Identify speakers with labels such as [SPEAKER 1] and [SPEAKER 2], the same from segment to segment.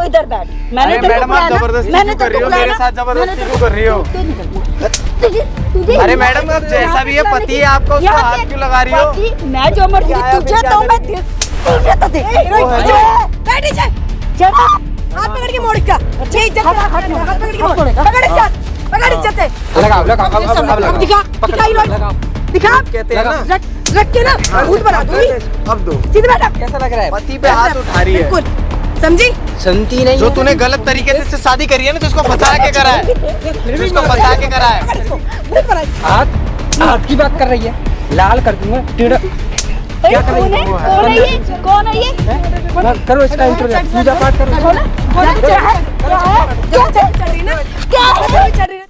[SPEAKER 1] इधर बैठ। मैंने तेरे को बुलाया ना, मैंने तेरे को बुलाया
[SPEAKER 2] मेरे साथ जबरदस्ती क्यों कर रही हो? अरे मैडम अब जैसा भी है पति है आपका, उसको हाथ क्यों लगा रही हो?
[SPEAKER 1] मैं जो मर्जी तुझे तो मैं तुझे तो दे बैठ जा। चल हाथ पकड़ के मोड़ इसका। ये इज्जत हाथ पकड़ के मोड़। पकड़ इसका, पकड़ इज्जत से।
[SPEAKER 2] लगाओ
[SPEAKER 1] अब दिखा दिखा
[SPEAKER 2] कहते हैं ना,
[SPEAKER 1] रख के ना खुद बना दूंगी।
[SPEAKER 2] अब दो।
[SPEAKER 1] सीधे बैठ।
[SPEAKER 3] कैसा लग रहा है?
[SPEAKER 2] पति पे हाथ उठा रही है।
[SPEAKER 1] बिल्कुल समझी?
[SPEAKER 3] सुनती नहीं।
[SPEAKER 2] जो तूने गलत तरीके से इससे शादी करी है ना, जिसको फंसा के करा है, जिसको फंसा के करा है।
[SPEAKER 3] हाथ की बात कर रही है, लाल कर दूंगा टेढ़ा। क्या कर रही है?
[SPEAKER 1] कौन है ये?
[SPEAKER 3] करो इसका इंटरव्यू, पूजा पाठ करो।
[SPEAKER 1] क्या चल रही ना? क्या चल रही है?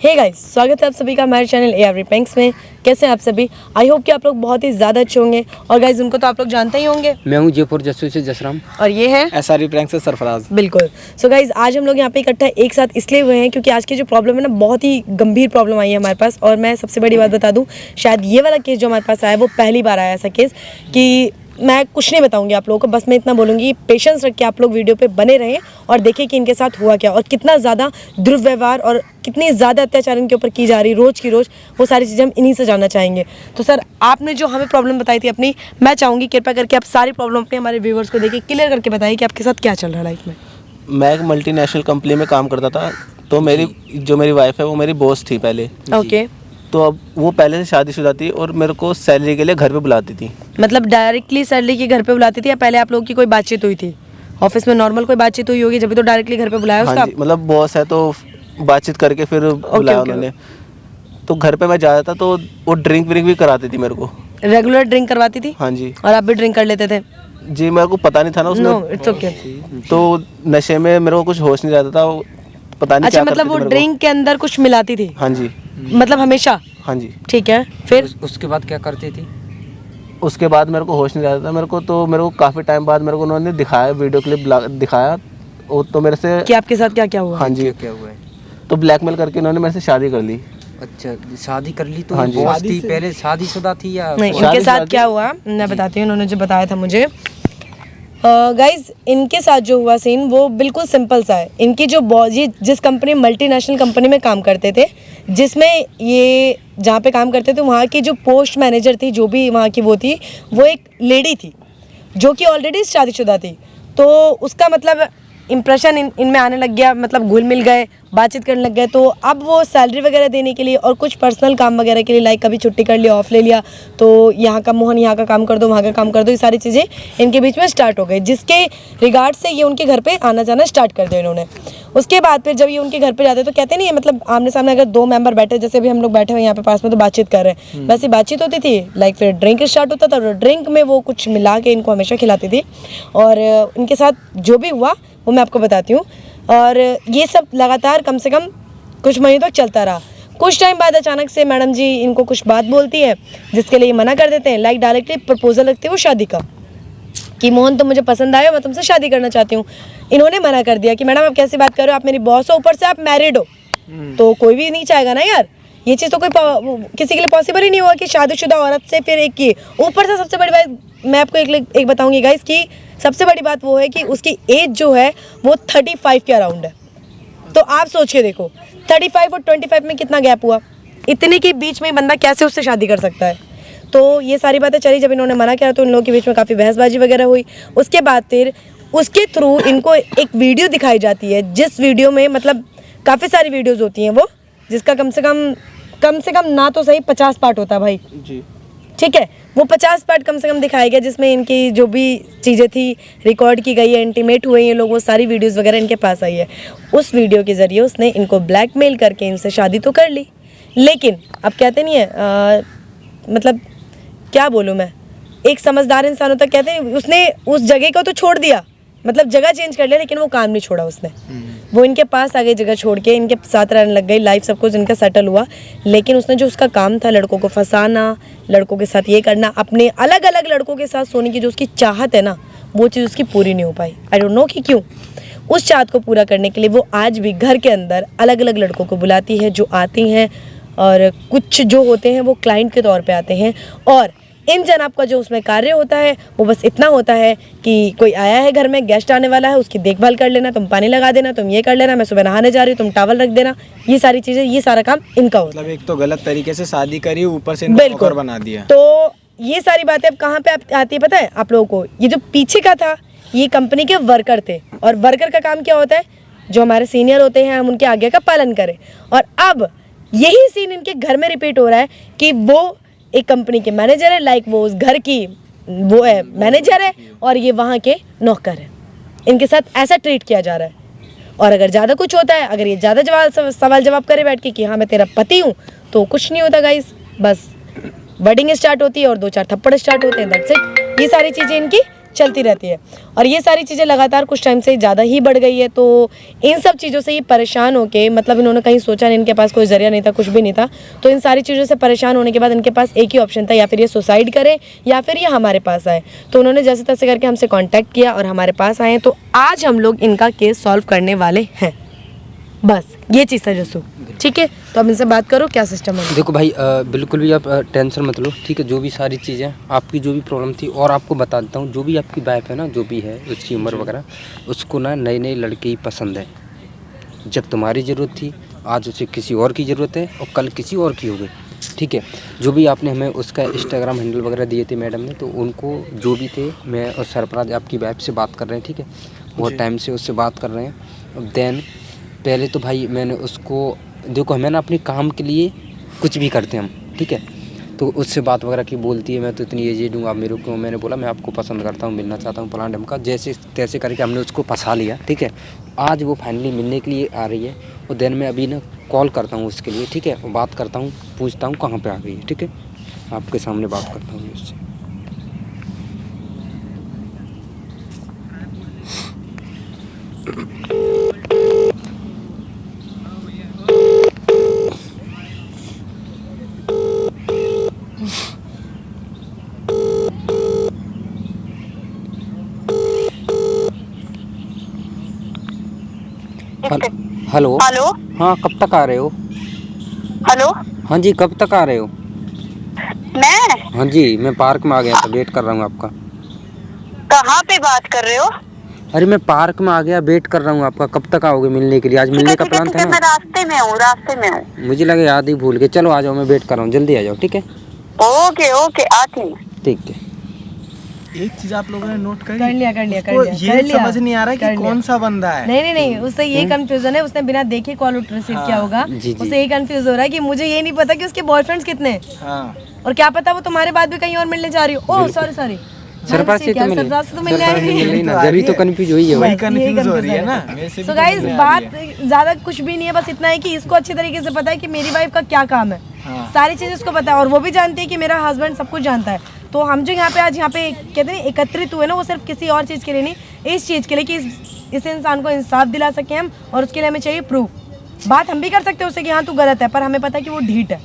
[SPEAKER 1] हे गाइस, स्वागत है आप सभी का हमारे चैनल एआरवी प्रैंक्स में। कैसे हैं आप सभी? आई होप कि आप लोग बहुत ही ज़्यादा अच्छे होंगे। और गाइस उनको तो आप लोग जानते ही होंगे।
[SPEAKER 3] मैं हूँ जयपुर जसू से जसराम।
[SPEAKER 1] और ये है
[SPEAKER 2] एसआरवी प्रैंक्स से सरफराज।
[SPEAKER 1] बिल्कुल। सो गाइस आज हम लोग यहाँ पे इकट्ठा एक साथ इसलिए हुए हैं क्योंकि आज की जो प्रॉब्लम है ना, बहुत ही गंभीर प्रॉब्लम आई है हमारे पास। और मैं सबसे बड़ी बात बता दूँ, शायद ये वाला केस जो हमारे पास आया है वो पहली बार आया ऐसा केस कि मैं कुछ नहीं बताऊंगी आप लोगों को। बस मैं इतना बोलूँगी, पेशेंस रख के आप लोग वीडियो पे बने रहें और देखें कि इनके साथ हुआ क्या और कितना ज़्यादा दुर्व्यवहार और कितनी ज़्यादा अत्याचार इनके ऊपर की जा रही रोज़ की रोज़। वो सारी चीज़ें हम इन्हीं से जानना चाहेंगे। तो सर, आपने जो हमें प्रॉब्लम बताई थी अपनी, मैं चाहूँगी कृपया करके आप सारी प्रॉब्लम अपने हमारे व्यूवर्स को देखिए, क्लियर करके बताइए कि आपके साथ क्या चल रहा है लाइफ में।
[SPEAKER 4] मैं एक मल्टीनेशनल कंपनी में काम करता था, तो मेरी वाइफ है वो मेरी बॉस थी पहले।
[SPEAKER 1] ओके।
[SPEAKER 4] तो अब वो पहले से शादीशुदा थी और मेरे को सैलरी के लिए घर पे बुलाती थी।
[SPEAKER 1] मतलब डायरेक्टली सैलरी के घर पे बुलाती थी या पहले आप लोगों की कोई बातचीत हुई थी? ऑफिस में नॉर्मल कोई बातचीत हुई होगी जब तो डायरेक्टली घर पे बुलाया उसका?
[SPEAKER 4] हाँ जी, मतलब बॉस है तो बातचीत करके फिर बुलाया उन्होंने। तो घर पे मैं जाता था तो वो ड्रिंक व्रिंक भी कराती थी मेरे को।
[SPEAKER 1] रेगुलर ड्रिंक करवाती थी?
[SPEAKER 4] हाँ जी।
[SPEAKER 1] और आप भी ड्रिंक कर लेते थे?
[SPEAKER 4] जी, मेरे को पता नहीं था ना उसमें।
[SPEAKER 1] No, it's okay.
[SPEAKER 4] तो नशे में मेरे को कुछ होश नहीं रहता था, वो पता नहीं
[SPEAKER 1] अच्छा,
[SPEAKER 4] क्या
[SPEAKER 1] मतलब वो
[SPEAKER 4] करती थी मेरे
[SPEAKER 1] ड्रिंक के अंदर कुछ मिलाती थी?
[SPEAKER 4] को। हाँ जी।
[SPEAKER 1] मतलब हमेशा?
[SPEAKER 4] हाँ जी।
[SPEAKER 1] ठीक है, फिर?
[SPEAKER 3] उसके बाद क्या करती थी?
[SPEAKER 4] उसके बाद मेरे को होश नहीं रहता था। मेरे को काफ़ी टाइम बाद मेरे को उन्होंने दिखाया, वीडियो क्लिप दिखाया। वो तो मेरे से
[SPEAKER 1] कि आपके साथ क्या क्या हुआ?
[SPEAKER 4] हाँ जी।
[SPEAKER 3] क्या हुआ है?
[SPEAKER 4] तो ब्लैकमेल करके इन्होंने मेरे से शादी कर ली।
[SPEAKER 3] अच्छा, शादी कर ली? तो
[SPEAKER 4] हाँ जी।
[SPEAKER 3] बॉस थी पहले शादीशुदा थी या?
[SPEAKER 1] नहीं, इनके साथ क्या हुआ मैं बताती हूँ, उन्होंने जो बताया था मुझे। गाइज इनके साथ जो हुआ सीन वो बिल्कुल सिंपल सा है। इनकी जो बॉस, ये जिस कंपनी, मल्टीनेशनल कंपनी में काम करते थे, जिसमें ये जहाँ पे काम करते थे, वहाँ की जो पोस्ट मैनेजर थी, जो भी वहाँ की वो थी, वो एक लेडी थी जो कि ऑलरेडी शादीशुदा थी। तो उसका मतलब इम्प्रेशन इनमें आने लग गया, मतलब घुल मिल गए, बातचीत करने लग गए। तो अब वो सैलरी वगैरह देने के लिए और कुछ पर्सनल काम वगैरह के लिए, लाइक कभी छुट्टी कर लिया, ऑफ ले लिया, तो यहाँ का मोहन यहाँ का काम कर दो, वहाँ का काम कर दो, ये सारी चीज़ें इनके बीच में स्टार्ट हो गई, जिसके रिगार्ड से ये उनके घर पे आना जाना स्टार्ट कर दिया इन्होंने। उसके बाद फिर जब ये उनके घर पे जाते तो कहते नहीं है, मतलब आमने सामने अगर दो मेंबर बैठे, जैसे भी हम लोग बैठे हुए यहाँ पे पास में, तो बातचीत कर रहे हैं, वैसे बातचीत होती थी। लाइक फिर ड्रिंक स्टार्ट होता था, ड्रिंक में वो कुछ मिला के इनको हमेशा खिलाती थी। और इनके साथ जो भी हुआ वो मैं आपको बताती हूँ। और ये सब लगातार कम से कम कुछ महीनों तक चलता रहा। कुछ टाइम बाद अचानक से मैडम जी इनको कुछ बात बोलती है, जिसके लिए मना कर देते हैं। लाइक डायरेक्टली प्रपोजल रखते हैं वो शादी का, कि मोहन तुम मुझे पसंद आए हो, मैं तुमसे शादी करना चाहती हूँ। इन्होंने मना कर दिया कि मैडम आप कैसी बात कर रहे हो, आप मेरी बॉस हो, ऊपर से आप मैरिड हो। तो कोई भी नहीं चाहेगा ना यार, ये चीज़ तो कोई किसी के लिए पॉसिबल ही नहीं हुआ कि शादीशुदा औरत से फिर एक की। ऊपर से सबसे बड़ी बात मैं आपको एक बताऊंगी गाइस, कि सबसे बड़ी बात वो है कि उसकी एज जो है वो 35 के अराउंड है। तो आप सोच के देखो 35 और 25 में कितना गैप हुआ। इतने के बीच में बंदा कैसे उससे शादी कर सकता है? तो ये सारी बातें चली। जब इन्होंने मना किया तो इन लोगों के बीच में काफ़ी बहसबाजी वगैरह हुई। उसके बाद फिर उसके थ्रू इनको एक वीडियो दिखाई जाती है, जिस वीडियो में, मतलब काफ़ी सारी वीडियोज़ होती हैं वो, जिसका कम से कम ना तो सही 50 पार्ट होता है भाई
[SPEAKER 4] जी।
[SPEAKER 1] ठीक है, वो 50 पार्ट कम से कम दिखाया गया, जिसमें इनकी जो भी चीज़ें थी रिकॉर्ड की गई है, इंटीमेट हुए ये लोग, वो सारी वीडियोस वगैरह इनके पास आई है। उस वीडियो के ज़रिए उसने इनको ब्लैकमेल करके इनसे शादी तो कर ली, लेकिन अब कहते नहीं है मतलब क्या बोलूँ मैं, एक समझदार इंसान होता, कहते हैं उसने उस जगह को तो छोड़ दिया, मतलब जगह चेंज कर लिया, लेकिन वो काम नहीं छोड़ा उसने। वो इनके पास आ गई जगह छोड़ के, इनके साथ रहने लग गई, लाइफ सब कुछ इनका सेटल हुआ। लेकिन उसने जो उसका काम था, लड़कों को फंसाना, लड़कों के साथ ये करना, अपने अलग अलग लड़कों के साथ सोने की जो उसकी चाहत है ना, वो चीज़ उसकी पूरी नहीं हो पाई। आई डोंट नो कि क्यों। उस चाहत को पूरा करने के लिए वो आज भी घर के अंदर अलग अलग लड़कों को बुलाती है जो आती हैं, और कुछ जो होते हैं वो क्लाइंट के तौर पे आते हैं। और इन जनाब का जो उसमें कार्य होता है वो बस इतना होता है कि कोई आया है घर में, गेस्ट आने वाला है, उसकी देखभाल कर लेना, तुम पानी लगा देना, तुम ये कर लेना, मैं सुबह नहाने जा रही हूँ, तुम टॉवल रख देना, ये सारी चीज़ें, ये सारा काम इनका होता है।
[SPEAKER 2] मतलब एक तो गलत तरीके से शादी करी, ऊपर से
[SPEAKER 1] बिल्कुल
[SPEAKER 2] नौकर बना दिया।
[SPEAKER 1] तो ये सारी बातें अब कहाँ पे आती है पता है आप लोगों को? ये जो पीछे का था ये कंपनी के वर्कर थे, और वर्कर का काम क्या होता है? जो हमारे सीनियर होते हैं हम उनके आज्ञा का पालन करें। और अब यही सीन इनके घर में रिपीट हो रहा है कि वो एक कंपनी के मैनेजर है, लाइक वो उस घर की वो है मैनेजर है, और ये वहाँ के नौकर है। इनके साथ ऐसा ट्रीट किया जा रहा है। और अगर ज़्यादा कुछ होता है, अगर ये ज़्यादा सवाल जवाब करे बैठ के कि हाँ मैं तेरा पति हूँ, तो कुछ नहीं होता गाइस, बस वर्डिंग स्टार्ट होती है और 2-4 थप्पड़ स्टार्ट होते हैं, दैट्स इट। ये सारी चीज़ें इनकी चलती रहती है, और ये सारी चीज़ें लगातार कुछ टाइम से ज़्यादा ही बढ़ गई है। तो इन सब चीज़ों से ये परेशान होके, मतलब इन्होंने कहीं सोचा नहीं, इनके पास कोई जरिया नहीं था, कुछ भी नहीं था, तो इन सारी चीज़ों से परेशान होने के बाद इनके पास एक ही ऑप्शन था, या फिर ये सुसाइड करें या फिर ये हमारे पास आए। तो उन्होंने जैसे तैसे करके हमसे कॉन्टैक्ट किया और हमारे पास आए। तो आज हम लोग इनका केस सॉल्व करने वाले हैं, बस ये चीज़ है जसू। ठीक है, तो अब इनसे बात करो क्या सिस्टम है।
[SPEAKER 3] देखो भाई, बिल्कुल भी आप टेंशन मत लो, ठीक है। जो भी सारी चीज़ें आपकी जो भी प्रॉब्लम थी, और आपको बता देता हूँ, जो भी आपकी वाइफ है ना, जो भी है उसकी उम्र वगैरह, उसको ना नए नए लड़के ही पसंद है। जब तुम्हारी ज़रूरत थी, आज उसे किसी और की ज़रूरत है, और कल किसी और की हो गई, ठीक है। जो भी आपने हमें उसका इंस्टाग्राम हैंडल वगैरह दिए थे मैडम ने, तो उनको जो भी थे, मैं और सरफराज आपकी वाइफ से बात कर रहे हैं, ठीक है। बहुत टाइम से उससे बात कर रहे हैं। अब देन पहले तो भाई मैंने उसको, देखो हमें ना अपने काम के लिए कुछ भी करते हैं हम, ठीक है। तो उससे बात वगैरह की, बोलती है मैं तो इतनी एजेड हूँ, आप मेरे को, मैंने बोला मैं आपको पसंद करता हूँ, मिलना चाहता हूँ, फलाना ढमका, जैसे तैसे करके हमने उसको फंसा लिया, ठीक है। आज वो फाइनली मिलने के लिए आ रही है, और देन मैं अभी ना कॉल करता हूँ उसके लिए, ठीक है। बात करता हूँ, पूछता हूँ कहाँ पर आ गई है, ठीक है। आपके सामने बात करता हूँ उससे। Hello
[SPEAKER 5] hello.
[SPEAKER 3] हाँ, कब तक आ रहे हो?
[SPEAKER 5] हेलो।
[SPEAKER 3] हाँ जी, कब तक आ रहे हो?
[SPEAKER 5] मैं?
[SPEAKER 3] हाँ जी, मैं पार्क में आ गया था, वेट कर रहा हूँ आपका।
[SPEAKER 5] कहाँ पे बात कर रहे हो?
[SPEAKER 3] अरे मैं पार्क में आ गया, वेट कर रहा हूँ आपका। कब तक आओगे मिलने के लिए? आज मिलने का प्लान था
[SPEAKER 5] मैं
[SPEAKER 3] ना।
[SPEAKER 5] रास्ते में हूँ, रास्ते में हूँ।
[SPEAKER 3] मुझे लगा याद ही भूल गए। चलो आ जाओ, मैं वेट कर रहा हूँ, जल्दी आ जाओ, ठीक है।
[SPEAKER 5] ओके ओके, आती हूँ।
[SPEAKER 3] ठीक है।
[SPEAKER 2] एक चीज आप लोगों ने नोट करी?
[SPEAKER 1] कर लिया
[SPEAKER 2] उसको ये समझ नहीं आ रहा है कि कौन सा बंदा है।
[SPEAKER 1] नहीं, उससे ये कंफ्यूजन है, उसने बिना देखे कॉल रिसीव किया होगा,
[SPEAKER 3] जी, जी।
[SPEAKER 1] उससे ये कंफ्यूज हो रहा है कि मुझे ये नहीं पता कि उसके बॉयफ्रेंड्स कितने हैं,
[SPEAKER 2] हाँ।
[SPEAKER 1] और क्या पता वो तुम्हारे बाद भी कहीं और मिलने जा रही हो। ओह सॉरी,
[SPEAKER 3] सरप्राइज से तो मिले,
[SPEAKER 1] सरप्राइज से तो मिलने आई
[SPEAKER 3] नहीं ना, जब तो कंफ्यूज हुई है
[SPEAKER 2] वही
[SPEAKER 3] भाई।
[SPEAKER 2] कंफ्यूज हो रही है ना। मेरे से भी
[SPEAKER 1] सो
[SPEAKER 2] तो
[SPEAKER 1] गाइस,
[SPEAKER 2] मिलने आ
[SPEAKER 1] बात
[SPEAKER 2] रही है।
[SPEAKER 1] ज्यादा कुछ भी नहीं है, बस इतना है कि इसको अच्छी तरीके से पता है कि मेरी वाइफ का क्या काम है।
[SPEAKER 2] हाँ।
[SPEAKER 1] सारी चीज़ उसको पता है, और वो भी जानती है कि मेरा हस्बैंड सब कुछ जानता है। तो हम जो यहाँ पे आज यहाँ पे कहते हैं एकत्रित हुए ना, वो सिर्फ किसी और चीज़ के लिए नहीं, इस चीज़ के लिए कि इस इंसान को इंसाफ दिला सकें हम, और उसके लिए हमें चाहिए प्रूफ। बात हम भी कर सकते हैं उससे कि हाँ तू गलत है, पर हमें पता है कि वो ढीठ है,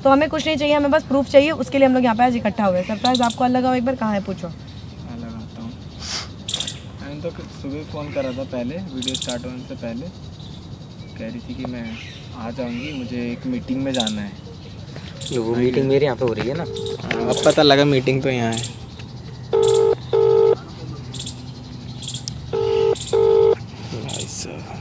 [SPEAKER 1] तो हमें कुछ नहीं चाहिए, हमें बस प्रूफ चाहिए। उसके लिए हम लोग यहाँ पे आज इकट्ठा हुए। सरप्राइज आपको लगा हो एक बार, कहाँ है पूछो।
[SPEAKER 2] लगाता हूँ। मैंने तो सुबह फ़ोन करा था, पहले वीडियो स्टार्ट होने से पहले कह रही थी कि मैं आ जाऊँगी, मुझे एक मीटिंग में जाना है।
[SPEAKER 3] वो मीटिंग मेरे यहाँ पे हो रही है ना।
[SPEAKER 2] अब पता लगा मीटिंग तो यहाँ है। भाई साहब,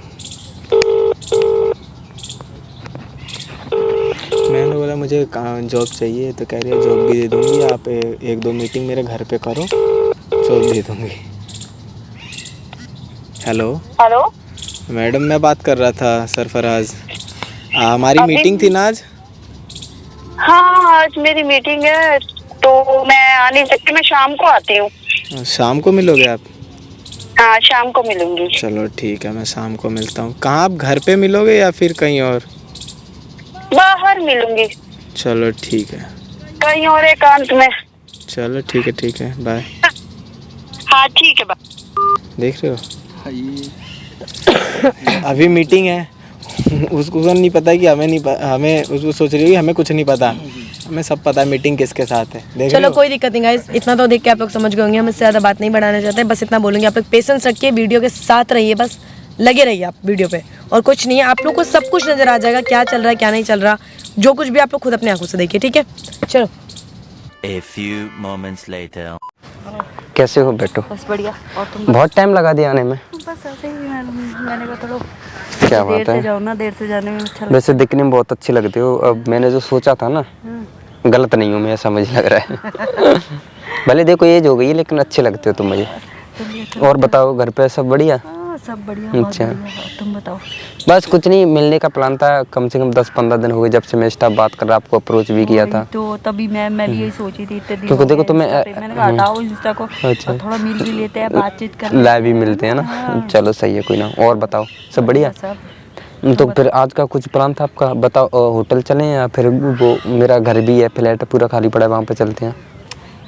[SPEAKER 2] मैंने बोला मुझे जॉब चाहिए, तो कह रही है जॉब भी दे दूँगी, आप 1-2 मीटिंग मेरे घर पे करो, जॉब दे दूँगी। हेलो
[SPEAKER 5] हेलो
[SPEAKER 2] मैडम, मैं बात कर रहा था सरफराज। हमारी मीटिंग थी ना आज।
[SPEAKER 5] हाँ, आज मेरी मीटिंग है, तो मैं आ नहीं सकती, मैं शाम को आती हूँ।
[SPEAKER 2] शाम को मिलोगे आप?
[SPEAKER 5] हाँ, शाम को मिलूंगी।
[SPEAKER 2] चलो ठीक है, मैं शाम को मिलता हूँ। कहाँ, आप घर पे मिलोगे या फिर कहीं और?
[SPEAKER 5] बाहर मिलूंगी।
[SPEAKER 2] चलो ठीक है।
[SPEAKER 5] कहीं और एकांत में।
[SPEAKER 2] चलो ठीक है, बाय।
[SPEAKER 5] हाँ ठीक है, बाय।
[SPEAKER 2] देख रहे हो, अभी मीटिंग है, उसको नहीं पता कि हमें उसको सोच रही है कि हमें कुछ नहीं पता, हमें सब पता है मीटिंग किसके साथ है। देख
[SPEAKER 1] चलो कोई दिक्कत नहीं गाइस, इतना तो देख के आप लोग समझ गए होंगे, हम इससे ज़्यादा बात नहीं बढ़ाना चाहते, बस इतना बोलेंगे आप लोग पेशेंस रखिए, वीडियो के साथ रहिए, बस लगे रहिए आप वीडियो पे, और कुछ नहीं है, आप लोग को सब कुछ नज़र आ जाएगा, क्या चल रहा है क्या नहीं चल रहा, जो कुछ भी आप लोग खुद अपनी आंखों से देखिए, ठीक है। चलो
[SPEAKER 6] A few moments later.
[SPEAKER 3] कैसे हो बेटो?
[SPEAKER 7] बस बढ़िया। और तुम?
[SPEAKER 3] बहुत टाइम लगा दिया आने में।
[SPEAKER 7] बस ऐसे ही मैंने कहा चलो
[SPEAKER 3] क्या
[SPEAKER 7] देर
[SPEAKER 3] बात
[SPEAKER 7] से
[SPEAKER 3] है?
[SPEAKER 7] जाओ ना, देर से जाने में अच्छा लगता
[SPEAKER 3] वैसे दिखने में बहुत अच्छी लगती हो। अब मैंने जो सोचा था ना, गलत नहीं हूँ मैं, ऐसा मुझे लग रहा है। भले देखो एज हो गई है, लेकिन अच्छे लगते हो तुम मुझे। और बताओ घर पे सब बढ़िया?
[SPEAKER 7] हाँ सब बढ़िया, बहुत
[SPEAKER 3] अच्छा।
[SPEAKER 7] बढ़िया। और तुम बताओ?
[SPEAKER 3] बस कुछ नहीं, मिलने का प्लान था, कम से कम 10-15 दिन हो गए जब से मैं स्टाफ बात कर रहा, आपको अप्रोच भी किया था।
[SPEAKER 7] तो तभी मैं भी यही सोची थी इतने दिन
[SPEAKER 3] क्योंकि
[SPEAKER 7] हो
[SPEAKER 3] देखो
[SPEAKER 7] गए
[SPEAKER 3] तुम्हें
[SPEAKER 7] इंस्टा पे। मैंने कहा हटाओ इंस्टा को,
[SPEAKER 3] अच्छा।
[SPEAKER 7] और थोड़ा मिल भी लेते हैं, बातचीत कर
[SPEAKER 3] लाइव भी मिलते हैं ना। चलो सही है, कोई ना। और बताओ सब बढ़िया?
[SPEAKER 7] सब
[SPEAKER 3] तो फिर आज का कुछ प्लान था आपका? बताओ, होटल चलें या फिर वो मेरा घर भी है, फ्लैट पूरा खाली पड़ा है, वहाँ पे चलते हैं?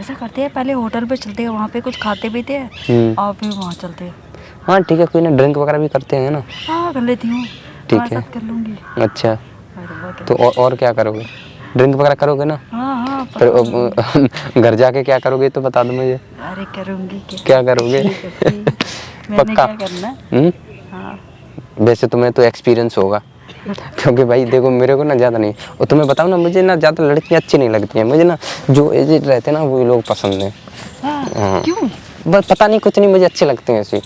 [SPEAKER 7] ऐसा करते हैं, पहले होटल पे चलते हैं, वहाँ पे कुछ खाते पीते हैं और फिर वहाँ चलते हैं।
[SPEAKER 3] हाँ ठीक है, कोई ना, ड्रिंक वगैरह भी करते हैं ना?
[SPEAKER 7] हाँ कर लेती हूँ,
[SPEAKER 3] ठीक
[SPEAKER 7] तुम्हारे
[SPEAKER 3] है।
[SPEAKER 7] साथ कर लूँगी।
[SPEAKER 3] अच्छा,
[SPEAKER 7] अरे वाह, क्या-
[SPEAKER 3] तो और क्या करोगे? ड्रिंक वगैरह करोगे ना?
[SPEAKER 7] हाँ हाँ
[SPEAKER 3] फिर घर जाके क्या करोगे तो बता दो मुझे।
[SPEAKER 7] अरे करूँगी
[SPEAKER 3] क्या करोगे?
[SPEAKER 7] मैंने
[SPEAKER 3] पक्का?
[SPEAKER 7] क्या करना?
[SPEAKER 3] हम्म?
[SPEAKER 7] हाँ
[SPEAKER 3] वैसे तुम्हें तो एक्सपीरियंस होगा, क्योंकि भाई देखो मेरे को ना ज़्यादा नहीं, और तुम्हें बताऊँ ना, मुझे ना ज़्यादा लड़कियाँ अच्छी नहीं लगती हैं, मुझे ना जो एजेड रहते हैं ना वो लोग पसंद हैं। हाँ।
[SPEAKER 7] क्यों?
[SPEAKER 3] बस पता नहीं, कुछ नहीं, मुझे अच्छे लगते हैं ऐसे।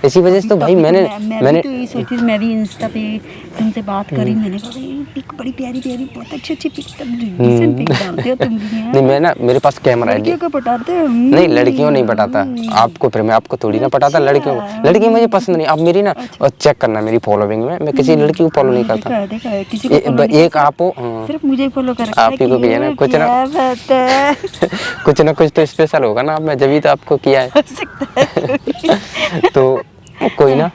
[SPEAKER 3] इसी वजह से तो भाई मैंने
[SPEAKER 7] मैं तो यही सोची थी, मैं भी इंस्टा पे तुमसे बात करी, मैंने कहा भाई पिक बड़ी प्यारी प्यारी, बहुत अच्छी अच्छी पिक पिक डालते हो तुम भी।
[SPEAKER 3] नहीं, मैं ना, मेरे पास कैमरा है।
[SPEAKER 7] लड़कियों को पटाते हो?
[SPEAKER 3] नहीं, लड़कियों नहीं पटाता आपको, फिर मैं आपको थोड़ी ना पटाता लड़कियों को। लड़की मुझे पसंद नहीं। आप मेरी ना चेक करना मेरी फॉलोइंग में, मैं किसी लड़की को फॉलो नहीं करता।
[SPEAKER 7] देखा है, किसी को follow नहीं
[SPEAKER 3] एक आप हो,
[SPEAKER 7] सिर्फ मुझे फॉलो कर रखा
[SPEAKER 3] आप ही को भी है ना, कुछ ना
[SPEAKER 7] क्या बात है।
[SPEAKER 3] कुछ ना कुछ तो स्पेशल होगा ना, मैं जब ही तो आपको किया है। तो कोई ना,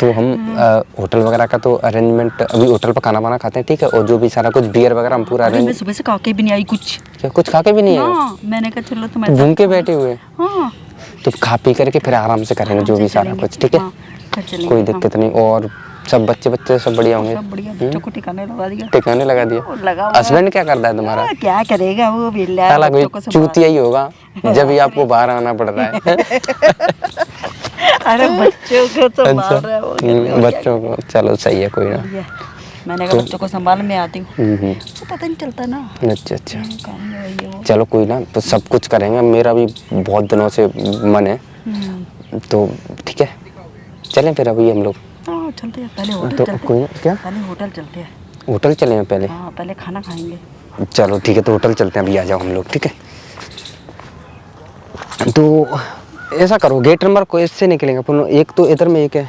[SPEAKER 3] तो हम होटल वगैरह का तो अरेंजमेंट, अभी होटल पर खाना वाना खाते हैं, ठीक है, और जो भी सारा कुछ बियर वगैरह हम पूरा
[SPEAKER 7] अरे मैं
[SPEAKER 3] अरेंज।
[SPEAKER 7] सुबह से खा के भी नहीं आई कुछ।
[SPEAKER 3] क्या कुछ खा के भी नहीं आए?
[SPEAKER 7] हाँ, मैंने कहा चलो तुम्हारे
[SPEAKER 3] घूम के बैठे हुए?
[SPEAKER 7] हाँ
[SPEAKER 3] तो खा पी करके फिर आराम से करेंगे जो भी सारा कुछ, ठीक है,
[SPEAKER 7] हाँ, फिर चलेंगे।
[SPEAKER 3] कोई दिक्कत नहीं। और सब बच्चे सब बढ़िया होंगे?
[SPEAKER 7] सब बढ़िया, बच्चों को ठिकाने लगा दिया।
[SPEAKER 3] ठिकाने लगा दिया?
[SPEAKER 7] लगा हुआ है।
[SPEAKER 3] हस्बैंड क्या करता है तुम्हारा?
[SPEAKER 7] क्या करेगा वो, बिल्ला
[SPEAKER 3] साला कोई
[SPEAKER 7] बच्चों को संभाल-
[SPEAKER 3] चूतिया ही होगा, जब भी आपको बाहर आना पड़ता है।
[SPEAKER 7] अरे बच्चों को संभाल रहा है वो,
[SPEAKER 3] बच्चों को, चलो सही है, कोई ना।
[SPEAKER 7] बढ़िया। मैंने कहा बच्चों को संभाल, मैं आती हूँ। तो पता नहीं चलता ना,
[SPEAKER 3] अच्छा अच्छा,
[SPEAKER 7] काम में ये वो।
[SPEAKER 3] चलो कोई ना, तो सब कुछ करेंगे, मेरा भी बहुत दिनों से मन है, तो ठीक है, चलें फिर अभी हम लोग।
[SPEAKER 7] हाँ चलते हैं, पहले होटल
[SPEAKER 3] तो
[SPEAKER 7] चलते
[SPEAKER 3] कोई
[SPEAKER 7] हैं,
[SPEAKER 3] ना, क्या
[SPEAKER 7] पहले होटल चलते हैं।
[SPEAKER 3] होटल चलें पहले?
[SPEAKER 7] हाँ पहले खाना खाएंगे।
[SPEAKER 3] चलो ठीक है, तो होटल चलते हैं, अभी आ जाओ हम लोग, ठीक है। तो ऐसा करो, गेट नंबर को इससे निकलेंगे अपन, एक तो इधर में एक है,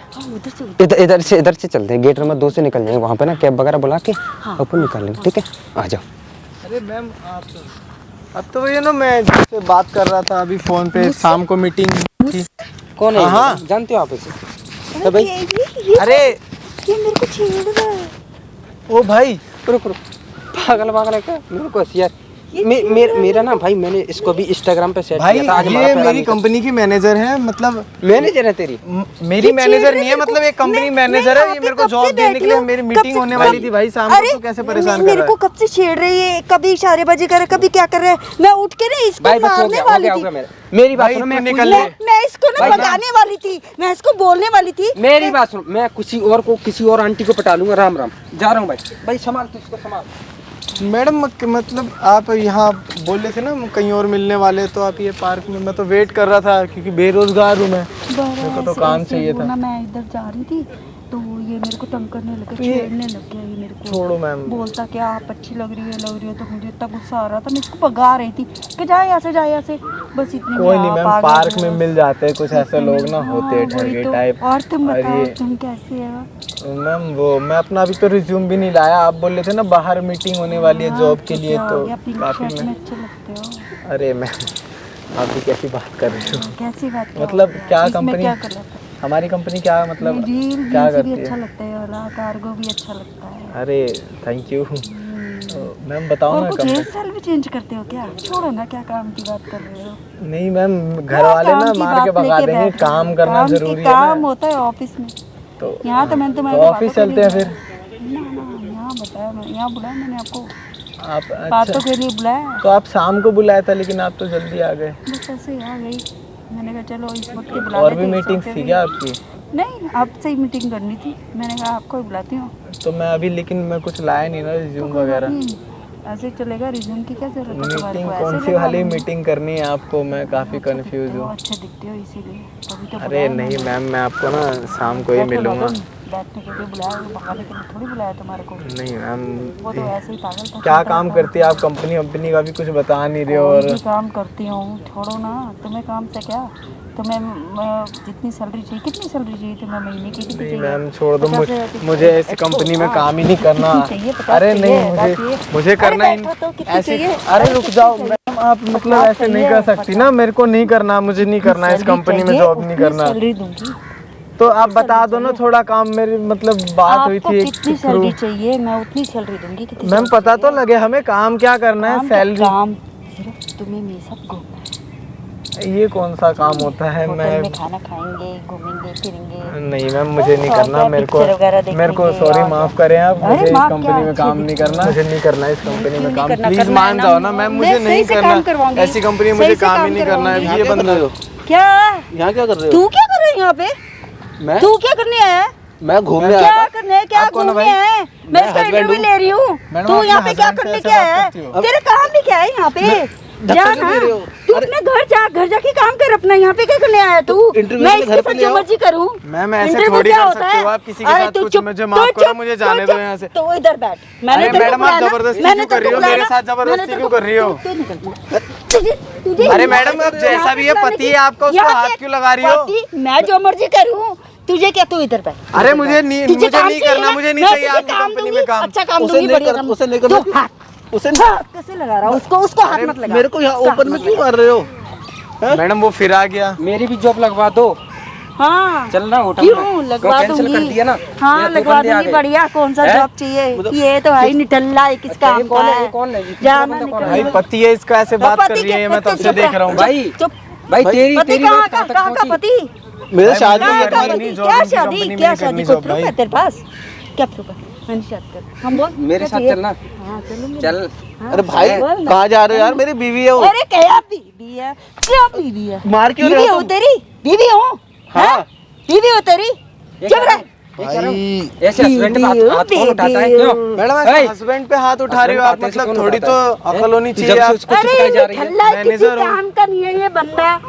[SPEAKER 3] इधर से चलते हैं, गेट नंबर 2 से निकल जाएंगे, वहाँ पे ना कैब वगैरह बुला के अपन निकाल लेंगे, ठीक है, आ जाओ।
[SPEAKER 2] अरे मैम आप, अब तो ये ना, मैं जिससे बात कर रहा था अभी फ़ोन पे, शाम को मीटिंग थी।
[SPEAKER 3] कौन है?
[SPEAKER 2] हाँ।
[SPEAKER 3] जानते हो आप इसे? तो भाई,
[SPEAKER 2] अरे
[SPEAKER 7] ये मेरे को छेड़ रहा है।
[SPEAKER 2] ओ भाई,
[SPEAKER 3] रुक, पागल है क्या? मेरे को यार, मेरा ना भाई, मैंने इसको भी इंस्टाग्राम पे सेट
[SPEAKER 2] भाई
[SPEAKER 3] किया था। आज हमारा
[SPEAKER 2] ये
[SPEAKER 3] पहला
[SPEAKER 2] मेरी
[SPEAKER 3] मीटिंग।
[SPEAKER 2] कंपनी की मैनेजर है, मतलब
[SPEAKER 3] मैनेजर है तेरी?
[SPEAKER 2] मेरी मैनेजर नहीं है, मतलब एक कंपनी मैनेजर है, ये मेरे को जॉब देने के लिए, मेरी मीटिंग होने वाली थी भाई शाम को, तो कैसे परेशान कर
[SPEAKER 8] मेरे
[SPEAKER 2] रहा
[SPEAKER 8] को कब से छेड़ रही है, कभी इशारेबाजी कर रहा है, कभी क्या कर रहा है। मैं उठ के ना इसको
[SPEAKER 3] भाई बस हो
[SPEAKER 8] मारने
[SPEAKER 3] गया,
[SPEAKER 8] वाली थी।
[SPEAKER 3] मेरी बात
[SPEAKER 2] भाई,
[SPEAKER 3] सुनो,
[SPEAKER 2] तू
[SPEAKER 3] मैं
[SPEAKER 2] निकल
[SPEAKER 3] कुछ-
[SPEAKER 2] ले।
[SPEAKER 8] मैं इसको ना
[SPEAKER 3] भाई,
[SPEAKER 8] भगाने वाली थी, मैं इसको बोलने वाली थी।
[SPEAKER 3] मेरी बात सुनो, मैं किसी और आंटी को पटा लूंगा। राम राम, जा रहा हूँ भाई संभाल तू इसको, संभाल।
[SPEAKER 2] है। मैडम मतलब आप यहाँ बोल रहे थे ना कहीं और मिलने वाले, तो आप ये पार्क में, मैं तो वेट कर रहा था क्योंकि बेरोजगार हूँ मैं, मेरे को तो काम चाहिए था।
[SPEAKER 7] मैं इधर जा रही थी तो ये मेरे को तंग करने लगा,
[SPEAKER 2] तो ये-
[SPEAKER 7] छेड़ने लग गया ये मेरे को।
[SPEAKER 2] छोड़ो मैम,
[SPEAKER 7] बोलता क्या आप अच्छी लग रही है, तो मुझे इतना गुस्सा आ रहा था, मैं इसको भगा रही थी कि जा यहाँ से बस इतने
[SPEAKER 2] कोई नहीं मैम, पार्क में मिल जाते हैं कुछ ऐसे लोग ना, होते हैं ठगे टाइप।
[SPEAKER 7] और तुम
[SPEAKER 2] और
[SPEAKER 7] बताओ,
[SPEAKER 2] ये
[SPEAKER 7] तुम कैसे हो?
[SPEAKER 2] मैम वो मैं अपना अभी तो रिज्यूम भी नहीं लाया, आप बोल रहे थे ना बाहर मीटिंग होने वाली है जॉब के लिए, तो काफी
[SPEAKER 7] में
[SPEAKER 2] मैं,
[SPEAKER 7] अच्छे लगते हो।
[SPEAKER 2] अरे मैम आप भी कैसी बात कर रही हो?
[SPEAKER 7] कैसी बात कर
[SPEAKER 2] मतलब
[SPEAKER 7] रहे हो?
[SPEAKER 2] क्या
[SPEAKER 7] इसमें
[SPEAKER 2] कंपनी,
[SPEAKER 7] क्या कर रहा था?
[SPEAKER 2] हमारी कंपनी क्या मतलब
[SPEAKER 7] रील
[SPEAKER 2] क्या
[SPEAKER 7] से भी
[SPEAKER 2] करती
[SPEAKER 7] अच्छा
[SPEAKER 2] है?
[SPEAKER 7] लगता है, वाला कार्गो भी अच्छा लगता है।
[SPEAKER 2] अरे थैंक यू मैम, बताओ
[SPEAKER 7] और
[SPEAKER 2] ना
[SPEAKER 7] कुछ हेयर
[SPEAKER 2] कंपनी।
[SPEAKER 7] स्टाइल भी चेंज करते हो क्या? छोड़ो ना, क्या काम की बात कर रहे हो?
[SPEAKER 2] नहीं मैम, घर वाले ना मार के भगा देंगे, काम करना जरूरी है
[SPEAKER 7] काम
[SPEAKER 2] ना,
[SPEAKER 7] होता है ऑफिस में।
[SPEAKER 2] तो
[SPEAKER 7] यहाँ तो मैंने तुम्हारे
[SPEAKER 2] ऑफिस चलते हैं फिर।
[SPEAKER 7] ना यहाँ बताया, यहाँ बुलाया मैंने आपको,
[SPEAKER 2] आप
[SPEAKER 7] बातों
[SPEAKER 2] अच्छा,
[SPEAKER 7] के लिए बुलाया।
[SPEAKER 2] तो आप शाम को बुलाया था लेकिन आप तो जल्दी आ गए।
[SPEAKER 7] बस ऐसे ही आ गई, मैंने कहा चलो इस वक्त के बुला
[SPEAKER 2] और
[SPEAKER 7] लेते
[SPEAKER 2] भी
[SPEAKER 7] हैं, इस
[SPEAKER 2] मीटिंग्स
[SPEAKER 7] वक्त
[SPEAKER 2] थी
[SPEAKER 7] भी।
[SPEAKER 2] क्या आपकी?
[SPEAKER 7] नहीं, आपसे ही मीटिंग करनी थी, मैंने कहा आपको ही बुलाती हूँ।
[SPEAKER 2] तो मैं अभी, लेकिन मैं कुछ लाया नहीं ना रिज्यूम वगैरह।
[SPEAKER 7] ऐसे चलेगा, रिज्यूम की क्या जरूरत है तुम्हारे
[SPEAKER 2] मीटिंग
[SPEAKER 7] को?
[SPEAKER 2] कौन
[SPEAKER 7] ऐसे
[SPEAKER 2] सी
[SPEAKER 7] लगा
[SPEAKER 2] वाली
[SPEAKER 7] लूंगी।
[SPEAKER 2] मीटिंग करनी है आपको? मैं काफ़ी कंफ्यूज हूँ।
[SPEAKER 7] अच्छे दिखते हो इसीलिए तभी तो
[SPEAKER 2] अरे
[SPEAKER 7] बुलाया
[SPEAKER 2] नहीं
[SPEAKER 7] मैंने।
[SPEAKER 2] मैम, मैं आपको ना शाम को ही
[SPEAKER 7] बैठो
[SPEAKER 2] मिलूंगा।
[SPEAKER 7] मैडम, बैठने के लिए बुलाया, भगाने के लिए थोड़ी बुलाया तुम्हारे को।
[SPEAKER 2] नहीं मैम,
[SPEAKER 7] वो तो ऐसे ही पागल था।
[SPEAKER 2] क्या काम करती है आप? कंपनी वंपनी का भी कुछ बता नहीं रहे हो।
[SPEAKER 7] कोई
[SPEAKER 2] और
[SPEAKER 7] भी काम करती हूँ, छोड़ो ना, तुम्हें काम से क्या? तुम्हें जितनी सैलरी चाहिए, कितनी सैलरी चाहिए तुम्हें महीने की? कितनी
[SPEAKER 2] नहीं
[SPEAKER 7] चाहिए?
[SPEAKER 2] मैम छोड़ दो,
[SPEAKER 7] 50,000 की
[SPEAKER 2] मुझे ऐसी कंपनी में काम ही नहीं करना।
[SPEAKER 7] कितनी चाहिए? 50
[SPEAKER 2] अरे
[SPEAKER 7] चाहिए,
[SPEAKER 2] नहीं,
[SPEAKER 7] 10 चाहिए?
[SPEAKER 2] मुझे करना ही
[SPEAKER 7] बैठो तो कितनी
[SPEAKER 2] ऐसे।
[SPEAKER 7] चाहिए?
[SPEAKER 2] अरे रुक जाओ मैम, आप मतलब ऐसे नहीं कर सकती ना। मेरे को नहीं करना, मुझे नहीं करना, इस कंपनी में जॉब नहीं करना।
[SPEAKER 7] सैलरी दूंगी।
[SPEAKER 2] तो आप बता दो ना थोड़ा काम, मेरी मतलब बात हुई
[SPEAKER 7] आपको
[SPEAKER 2] थी
[SPEAKER 7] कितनी सैलरी चाहिए? मैं उतनी सैलरी दूंगी। कितनी
[SPEAKER 2] मैम
[SPEAKER 7] सैलरी
[SPEAKER 2] पता तो
[SPEAKER 7] चाहिए?
[SPEAKER 2] लगे हमें काम क्या करना है,
[SPEAKER 7] काम
[SPEAKER 2] सैलरी।
[SPEAKER 7] काम सिर्फ तुम्हें मेरे साथ घूमना है।
[SPEAKER 2] ये कौन सा काम होता है?
[SPEAKER 7] होटल
[SPEAKER 2] मैं
[SPEAKER 7] में खाना खाएंगे, घूमेंगे फिरेंगे।
[SPEAKER 2] नहीं मैम, मुझे नहीं
[SPEAKER 7] और
[SPEAKER 2] करना।
[SPEAKER 7] क्या
[SPEAKER 2] मेरे
[SPEAKER 7] पिक्चर वगैरह
[SPEAKER 2] को मेरे को
[SPEAKER 7] देखेंगे
[SPEAKER 2] सॉरी
[SPEAKER 7] और
[SPEAKER 2] माफ
[SPEAKER 7] क्या?
[SPEAKER 2] करें आप,
[SPEAKER 7] अरे
[SPEAKER 2] मुझे इस
[SPEAKER 7] माफ
[SPEAKER 2] कंपनी
[SPEAKER 7] क्या,
[SPEAKER 2] में
[SPEAKER 7] अच्छी
[SPEAKER 2] काम नहीं करना। मुझे नहीं करना इस कंपनी में काम।
[SPEAKER 7] करना,
[SPEAKER 2] प्लीज
[SPEAKER 7] करना
[SPEAKER 2] मान
[SPEAKER 7] है
[SPEAKER 2] जाओ
[SPEAKER 7] ना,
[SPEAKER 2] ना मैम,
[SPEAKER 7] मैं
[SPEAKER 2] मुझे
[SPEAKER 7] सही
[SPEAKER 2] नहीं
[SPEAKER 7] से काम
[SPEAKER 2] करना
[SPEAKER 7] करवाऊंगी।
[SPEAKER 2] ऐसी कंपनी में।
[SPEAKER 7] सही
[SPEAKER 2] मुझे
[SPEAKER 7] से
[SPEAKER 2] काम
[SPEAKER 7] काम
[SPEAKER 2] ही नहीं करना
[SPEAKER 7] करवाऊंगी।
[SPEAKER 2] है। ये बंद हो।
[SPEAKER 7] क्या
[SPEAKER 4] यहाँ क्या कर रहे हो?
[SPEAKER 7] तू क्या कर रही है यहाँ पे?
[SPEAKER 4] मैं
[SPEAKER 7] तू क्या करने आया है?
[SPEAKER 4] मैं घूमने आया
[SPEAKER 7] क्या
[SPEAKER 4] था।
[SPEAKER 7] करने है? क्या
[SPEAKER 2] आप कौन हो
[SPEAKER 7] घूमने
[SPEAKER 2] भाई?
[SPEAKER 7] है? मैं इसका
[SPEAKER 4] husband
[SPEAKER 7] इंटरव्यू
[SPEAKER 4] हूँ।
[SPEAKER 7] ले रही हूँ।
[SPEAKER 2] मैडम,
[SPEAKER 7] तू
[SPEAKER 2] आप
[SPEAKER 7] यहाँ
[SPEAKER 2] अपने
[SPEAKER 7] पे क्या
[SPEAKER 2] husband से
[SPEAKER 7] करने
[SPEAKER 2] ऐसे
[SPEAKER 7] क्या
[SPEAKER 2] बात
[SPEAKER 7] है?
[SPEAKER 2] करती हो?
[SPEAKER 7] तेरा काम भी क्या है यहाँ पे? जा
[SPEAKER 4] धक्का क्यों
[SPEAKER 7] ना,
[SPEAKER 4] दे रहे हो?
[SPEAKER 7] तू अपने घर जाके काम कर अपना। यहाँ पे क्या करने आया तू?
[SPEAKER 4] इंटरव्यू
[SPEAKER 7] मैं
[SPEAKER 4] के
[SPEAKER 7] इसके
[SPEAKER 4] घर पे
[SPEAKER 7] साथ
[SPEAKER 4] ले
[SPEAKER 7] जो
[SPEAKER 4] आओ।
[SPEAKER 7] मर्जी करूँ।
[SPEAKER 2] मैम ऐसे
[SPEAKER 7] इंटरव्यू
[SPEAKER 2] थोड़ी
[SPEAKER 7] क्या
[SPEAKER 2] कर
[SPEAKER 7] होता
[SPEAKER 2] सकते
[SPEAKER 7] है?
[SPEAKER 2] हो आप किसी के
[SPEAKER 7] अरे
[SPEAKER 2] साथ
[SPEAKER 7] तू
[SPEAKER 2] कुछ।
[SPEAKER 7] चुप,
[SPEAKER 2] मुझे
[SPEAKER 7] तू
[SPEAKER 2] माफ करो,
[SPEAKER 7] चुप,
[SPEAKER 2] मुझे
[SPEAKER 7] तू
[SPEAKER 2] जाने दो
[SPEAKER 7] चुप।
[SPEAKER 2] यहाँ से।
[SPEAKER 7] तो इधर बैठ। मैंने
[SPEAKER 2] अरे
[SPEAKER 7] तेरे को
[SPEAKER 2] मैडम, आप
[SPEAKER 7] बुलाया ना?
[SPEAKER 2] जबरदस्ती
[SPEAKER 7] मैंने
[SPEAKER 2] क्यों कर
[SPEAKER 7] तेरे
[SPEAKER 2] रही
[SPEAKER 7] को
[SPEAKER 2] हो? मेरे
[SPEAKER 7] बुलाया
[SPEAKER 2] साथ
[SPEAKER 7] ना? मैंने
[SPEAKER 2] जबरदस्ती
[SPEAKER 7] तेरे
[SPEAKER 2] क्यों
[SPEAKER 7] को-
[SPEAKER 2] कर रही हो?
[SPEAKER 7] तू निकल। तुझे
[SPEAKER 2] अरे मैडम, अब जैसा भी है पति है आपका, उसको
[SPEAKER 7] यहाँ
[SPEAKER 2] हाथ
[SPEAKER 7] पे
[SPEAKER 2] क्यों लगा रही हो?
[SPEAKER 7] पति, मैं जो मर्जी करूँ, तुझे क्या? तू इधर बैठ।
[SPEAKER 2] अरे मुझे नहीं,
[SPEAKER 7] तुझे
[SPEAKER 2] मुझे
[SPEAKER 7] काम
[SPEAKER 2] नहीं
[SPEAKER 7] चाहिए
[SPEAKER 2] करना,
[SPEAKER 7] ना?
[SPEAKER 2] मुझे नहीं
[SPEAKER 7] मैं
[SPEAKER 2] चाहिए
[SPEAKER 7] तुझे
[SPEAKER 2] आपकी
[SPEAKER 7] काम
[SPEAKER 2] कंपनी
[SPEAKER 7] दूंगी,
[SPEAKER 2] में काम।
[SPEAKER 7] अच्छा काम
[SPEAKER 4] उसे
[SPEAKER 7] दूंगी,
[SPEAKER 4] नहीं
[SPEAKER 7] बढ़िया
[SPEAKER 4] कर-
[SPEAKER 7] काम।
[SPEAKER 4] उसे नहीं करना।
[SPEAKER 7] तू हाथ
[SPEAKER 4] उसे
[SPEAKER 7] हाथ कैसे लगा रहा हूँ? उसको हाथ मत लगा।
[SPEAKER 4] मेरे को यहाँ ओपन में क्यों मार रहे हो?
[SPEAKER 2] मैडम वो फिर आ गया।
[SPEAKER 3] मेरी भी जॉब लगवा दो।
[SPEAKER 7] हाँ
[SPEAKER 3] चल ना होटल
[SPEAKER 7] क्यों लगवा
[SPEAKER 3] कैंसिल कर
[SPEAKER 7] दूंगी?
[SPEAKER 3] दिया ना।
[SPEAKER 7] हाँ
[SPEAKER 3] मेरे दो
[SPEAKER 7] लगवा
[SPEAKER 3] बंदे आ
[SPEAKER 7] दूंगी,
[SPEAKER 3] गए।
[SPEAKER 7] बढ़िया। कौन सा
[SPEAKER 3] हैं?
[SPEAKER 7] जॉब चाहिए? ये तो है ही निठल्ला है, किस काम का
[SPEAKER 3] कौन है?
[SPEAKER 7] है?
[SPEAKER 3] ये कौन है? ये
[SPEAKER 7] जाना
[SPEAKER 3] दूसरा बंदा कौन है?
[SPEAKER 2] भाई
[SPEAKER 7] निकल।
[SPEAKER 2] पति है इसका, ऐसे बात कर रही है, मैं तब से देख रहा हूँ।
[SPEAKER 3] भाई
[SPEAKER 7] चुप।
[SPEAKER 3] भाई तेरी
[SPEAKER 7] पति
[SPEAKER 3] तेरी
[SPEAKER 7] कहाँ
[SPEAKER 3] बात
[SPEAKER 7] का?
[SPEAKER 3] तक
[SPEAKER 7] कहाँ का
[SPEAKER 3] पहुंची।
[SPEAKER 7] पति?
[SPEAKER 4] मेरे
[SPEAKER 2] भाई,
[SPEAKER 4] शादी
[SPEAKER 2] मुझे
[SPEAKER 7] कहाँ का
[SPEAKER 2] करनी
[SPEAKER 7] पति?
[SPEAKER 2] नहीं, जॉब
[SPEAKER 7] क्या
[SPEAKER 2] इनकी
[SPEAKER 7] शादी?
[SPEAKER 2] कंपनी में
[SPEAKER 7] क्या
[SPEAKER 2] नहीं
[SPEAKER 7] शादी?
[SPEAKER 2] करनी
[SPEAKER 7] कोई
[SPEAKER 2] जॉब
[SPEAKER 7] प्रूफ
[SPEAKER 2] भाई।
[SPEAKER 7] है तेरे पास? क्या प्रूफ है? मैंने शादी कर। हम बोल
[SPEAKER 3] मेरे
[SPEAKER 7] क्या
[SPEAKER 3] साथ
[SPEAKER 7] चाहिए?
[SPEAKER 3] चलना।
[SPEAKER 7] हाँ चलूंगी।
[SPEAKER 3] चल।
[SPEAKER 4] अरे भाई
[SPEAKER 7] बोल ना।
[SPEAKER 4] कहाँ जा रहे हो यार? मेरी बीवी है वो।
[SPEAKER 7] अरे क्या बीवी है? क्या बीवी है?
[SPEAKER 4] मार क्यों रहे
[SPEAKER 7] बीवी
[SPEAKER 4] हो
[SPEAKER 7] हूँ
[SPEAKER 4] तुम?
[SPEAKER 7] तेरी? बीवी हूँ?
[SPEAKER 4] हाँ।
[SPEAKER 7] बीवी हो तेरी? चुप रह।
[SPEAKER 3] ऐसे हस्बैंड पे हाथ कौन उठाता है? क्यों?
[SPEAKER 2] मैडम
[SPEAKER 3] भाई,
[SPEAKER 2] ऐसे हस्बैंड पे हाथ उठा रही हो आप?
[SPEAKER 3] हस्बैंड पे हाथ
[SPEAKER 2] मतलब
[SPEAKER 3] ऐसे
[SPEAKER 2] थोड़ी
[SPEAKER 3] कौन
[SPEAKER 2] तो
[SPEAKER 3] उठाता है?
[SPEAKER 2] अकल होनी
[SPEAKER 3] जब
[SPEAKER 2] चाहिए।
[SPEAKER 3] से
[SPEAKER 2] आप
[SPEAKER 3] उसको चिपकाई जा रही है।
[SPEAKER 7] ठल्ला किसी
[SPEAKER 2] मैनेजर हूँ।
[SPEAKER 7] काम का नहीं है ये बंदा।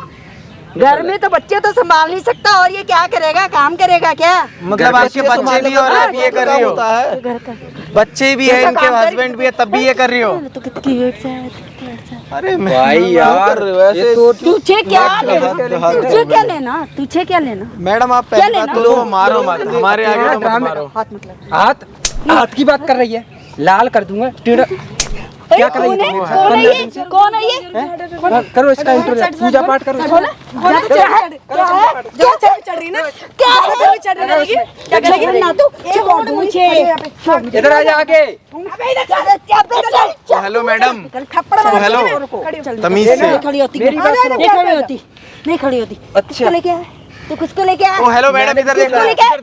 [SPEAKER 7] घर में तो बच्चे तो संभाल नहीं सकता, और ये क्या करेगा? काम करेगा क्या?
[SPEAKER 2] मतलब आपके बच्चे भी और आप ये कर रही हो?
[SPEAKER 4] होता है।
[SPEAKER 7] घर का
[SPEAKER 2] बच्चे भी है
[SPEAKER 7] घर का
[SPEAKER 2] इनके,
[SPEAKER 7] काम कर-
[SPEAKER 2] हस्बैंड भी है, तब भी ये कर रही हो?
[SPEAKER 7] तो कितनी लेट से आया, कितनी लेट से आया।
[SPEAKER 2] अरे
[SPEAKER 3] भाई यार
[SPEAKER 4] कर रहे हो ऐसे?
[SPEAKER 3] ये तो
[SPEAKER 7] तुझे क्या लेना?
[SPEAKER 4] हाथ-
[SPEAKER 7] तुझे क्या लेना? तुझे क्या लेना?
[SPEAKER 2] मैडम आप
[SPEAKER 7] क्या
[SPEAKER 2] पहली
[SPEAKER 7] लेना?
[SPEAKER 2] बात तो मारो मत, हमारे आगे तो मत मारो।
[SPEAKER 7] हाथ मत लगा।
[SPEAKER 3] हाथ की बात कर रही है। लाल कर दूंगा टेढ़ा। क्या कर रही
[SPEAKER 7] कौन है?
[SPEAKER 3] है?
[SPEAKER 7] कौन है ये? कौन है ये?
[SPEAKER 3] करो इसका इंटरव्यू, पूजा पाठ करो।
[SPEAKER 7] क्या है? क्या है? क्या चढ़ रही ना? क्या है? चढ़ रही है? क्या करेगी ना तू? छोड़ मुझे।
[SPEAKER 3] इधर आ जा आगे।
[SPEAKER 7] अबे इधर चल, क्या पे चल।
[SPEAKER 2] हेलो मैडम,
[SPEAKER 7] थप्पड़ मार।
[SPEAKER 2] हेलो,
[SPEAKER 7] चल,
[SPEAKER 2] तमीज से।
[SPEAKER 7] नहीं खड़ी होती,
[SPEAKER 3] मेरी बात सुनो।
[SPEAKER 7] नहीं खड़ी होती, नहीं खड़ी होती।
[SPEAKER 3] अच्छा।
[SPEAKER 7] किसको लेके आया? तू किसको लेके आया?
[SPEAKER 2] ओ हेलो मैडम, इधर देखना,
[SPEAKER 7] किसको लेके आया?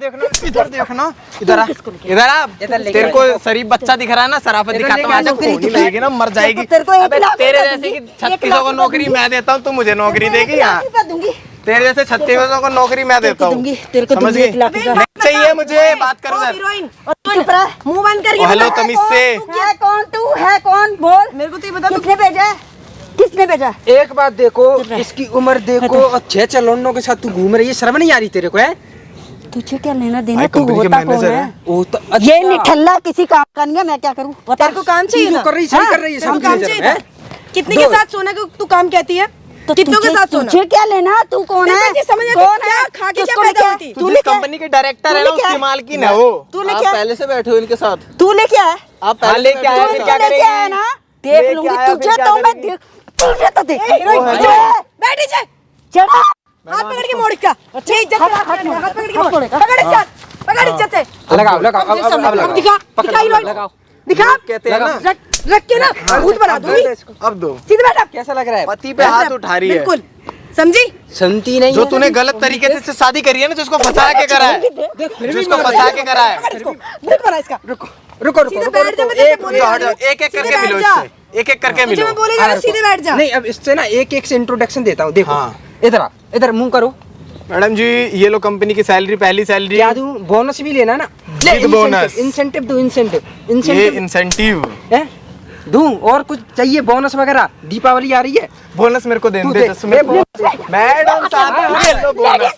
[SPEAKER 2] इधर देखना, इधर आ, इधर आ।
[SPEAKER 3] इधर लेके
[SPEAKER 2] तेरे को शरीफ बच्चा दिख रहा है ना, शराफत दिखाता हूँ, आजा
[SPEAKER 7] नौकरी
[SPEAKER 2] खूनी लगेगी ना, मर जाएगी।
[SPEAKER 7] तेरे को 1
[SPEAKER 2] अबे
[SPEAKER 7] लाख
[SPEAKER 2] तेरे
[SPEAKER 7] रुपया
[SPEAKER 2] जैसे की
[SPEAKER 7] दूंगी,
[SPEAKER 2] 3600 को नौकरी मैं देता हूँ, तू मुझे नौकरी देगी?
[SPEAKER 7] 1 लाख
[SPEAKER 2] यहाँ
[SPEAKER 7] रुपया दूंगी,
[SPEAKER 2] तेरे जैसे 3600 को नौकरी मैं देता हूँ।
[SPEAKER 7] तेरे को
[SPEAKER 2] समझ
[SPEAKER 7] दूंगी
[SPEAKER 2] गई?
[SPEAKER 7] 1 लाख रुपया।
[SPEAKER 2] नहीं चाहिए मुझे, बात करो सर।
[SPEAKER 7] और तू चुप रह, मुंह बंद करके
[SPEAKER 2] ओ, हेलो,
[SPEAKER 7] बता,
[SPEAKER 2] तमीज से।
[SPEAKER 7] है कौन? तू है कौन? बोल मेरे को। तो बता, किसने भेजा है? किसने भेजा?
[SPEAKER 3] एक बात देखो, इसकी उम्र देखो, और 6 लौंडों के साथ तू घूम रही है, शर्म नहीं आ रही तेरे को? है
[SPEAKER 7] तुझे क्या लेना देना?
[SPEAKER 2] भाई,
[SPEAKER 7] तू
[SPEAKER 2] कंपनी के
[SPEAKER 7] होता कौन
[SPEAKER 2] मैनेजर
[SPEAKER 7] है?
[SPEAKER 2] हैं।
[SPEAKER 3] वो तो
[SPEAKER 7] ये निठल्ला किसी काम का नहीं है, मैं क्या करूँ? बता।
[SPEAKER 1] तेरे को काम चाहिए था?
[SPEAKER 3] कर रही, सही कर रही है,
[SPEAKER 1] तेरे को
[SPEAKER 3] सब
[SPEAKER 1] काम
[SPEAKER 3] चीजें,
[SPEAKER 1] चाहिए
[SPEAKER 3] हैं?
[SPEAKER 1] था? कितने के साथ सोना के तू काम कहती है?
[SPEAKER 7] तो
[SPEAKER 1] कितनों के
[SPEAKER 7] तुझे-
[SPEAKER 1] साथ सोना?
[SPEAKER 7] तुझे क्या लेना? तू कौन
[SPEAKER 1] मेरे
[SPEAKER 7] है?
[SPEAKER 1] को ये समझ नहीं
[SPEAKER 7] कौन
[SPEAKER 1] आता, क्या
[SPEAKER 7] है?
[SPEAKER 1] खा के क्या
[SPEAKER 7] किसको
[SPEAKER 1] पैदा
[SPEAKER 7] लेके
[SPEAKER 1] होती?
[SPEAKER 7] आया?
[SPEAKER 2] तू जिस कंपनी के डायरेक्टर है ना,
[SPEAKER 7] लेके
[SPEAKER 2] उसकी
[SPEAKER 7] आया?
[SPEAKER 2] मालकिन है वो।
[SPEAKER 7] तू
[SPEAKER 4] आप
[SPEAKER 7] लेके आया?
[SPEAKER 4] पहले से बैठे हो इनके साथ।
[SPEAKER 7] तू लेके आया?
[SPEAKER 4] आप
[SPEAKER 2] हाँ,
[SPEAKER 4] पहले
[SPEAKER 2] लेके आया,
[SPEAKER 4] बैठे
[SPEAKER 2] फिर
[SPEAKER 4] हो।
[SPEAKER 2] क्या
[SPEAKER 7] तू लेके
[SPEAKER 2] करेगी?
[SPEAKER 7] आया ना? देख
[SPEAKER 2] लेके
[SPEAKER 7] लूंगी
[SPEAKER 2] आया,
[SPEAKER 7] तुझे,
[SPEAKER 2] फिर क्या
[SPEAKER 7] तो मैं
[SPEAKER 2] करेगी?
[SPEAKER 7] देख तुझे तो देख।
[SPEAKER 1] बैठ जा,
[SPEAKER 7] चढ़ा।
[SPEAKER 1] हाथ पकड़ के मोड़ इसका। नहीं, इज्जत से हाथ पकड़ के मोड़।
[SPEAKER 7] पकड़ेगा।
[SPEAKER 1] पकड़ इसका, पकड़ इज्जत से।
[SPEAKER 3] लगाओ लगाओ, अब
[SPEAKER 1] अब
[SPEAKER 3] लगाओ।
[SPEAKER 1] दिखा,
[SPEAKER 3] पकड़,
[SPEAKER 1] दिखा हीरोइन।
[SPEAKER 3] लगाओ।
[SPEAKER 1] दिखा,
[SPEAKER 2] कहते हैं ना,
[SPEAKER 1] रख के ना भूत बना दूंगी।
[SPEAKER 2] अब दो।
[SPEAKER 1] सीधे बैठ अब।
[SPEAKER 3] कैसा लग रहा है?
[SPEAKER 2] पति पे हाथ उठा रही है।
[SPEAKER 1] बिल्कुल, समझी?
[SPEAKER 3] सुनती नहीं
[SPEAKER 2] जो
[SPEAKER 3] है।
[SPEAKER 2] तूने गलत तरीके से इससे शादी करी है ना, जिसको फंसा के करा है, जिसको फंसा के करा है।
[SPEAKER 1] पकड़ इसको, भूत बना इसका।
[SPEAKER 3] रुको रुको रुको,
[SPEAKER 1] सीधे
[SPEAKER 3] रुको,
[SPEAKER 1] बैठ जा,
[SPEAKER 3] रुको,
[SPEAKER 1] मैं तेरे
[SPEAKER 3] एक
[SPEAKER 1] से
[SPEAKER 3] मिनट।
[SPEAKER 1] बोल रही हूँ।
[SPEAKER 2] एक एक
[SPEAKER 1] सीधे
[SPEAKER 2] करके
[SPEAKER 1] बैठ
[SPEAKER 2] मिलो
[SPEAKER 1] जा।
[SPEAKER 2] इससे, एक एक करके
[SPEAKER 1] मुझे
[SPEAKER 2] मिलो।
[SPEAKER 1] मैं बोले जा रहा हूँ, सीधे बैठ जा।
[SPEAKER 3] नहीं, अब इससे ना एक एक से इंट्रोडक्शन देता हूँ। देखो
[SPEAKER 2] हाँ।
[SPEAKER 3] इधर आ, इधर मुंह करो,
[SPEAKER 2] मैडम जी ये लो कंपनी की सैलरी, पहली सैलरी।
[SPEAKER 3] क्या दूं? बोनस भी लेना ना।
[SPEAKER 2] ले बोनस।
[SPEAKER 3] इंसेंटिव दो, इंसेंटिव।
[SPEAKER 2] ये
[SPEAKER 3] इंसेंटिव
[SPEAKER 2] इंसेंटिव
[SPEAKER 3] है दूं? और कुछ चाहिए? बोनस वगैरह? दीपावली आ रही है,
[SPEAKER 2] बोनस मेरे को दे
[SPEAKER 3] तू
[SPEAKER 2] दे।
[SPEAKER 3] दे।
[SPEAKER 2] मैडम साहब ये लो बोनस,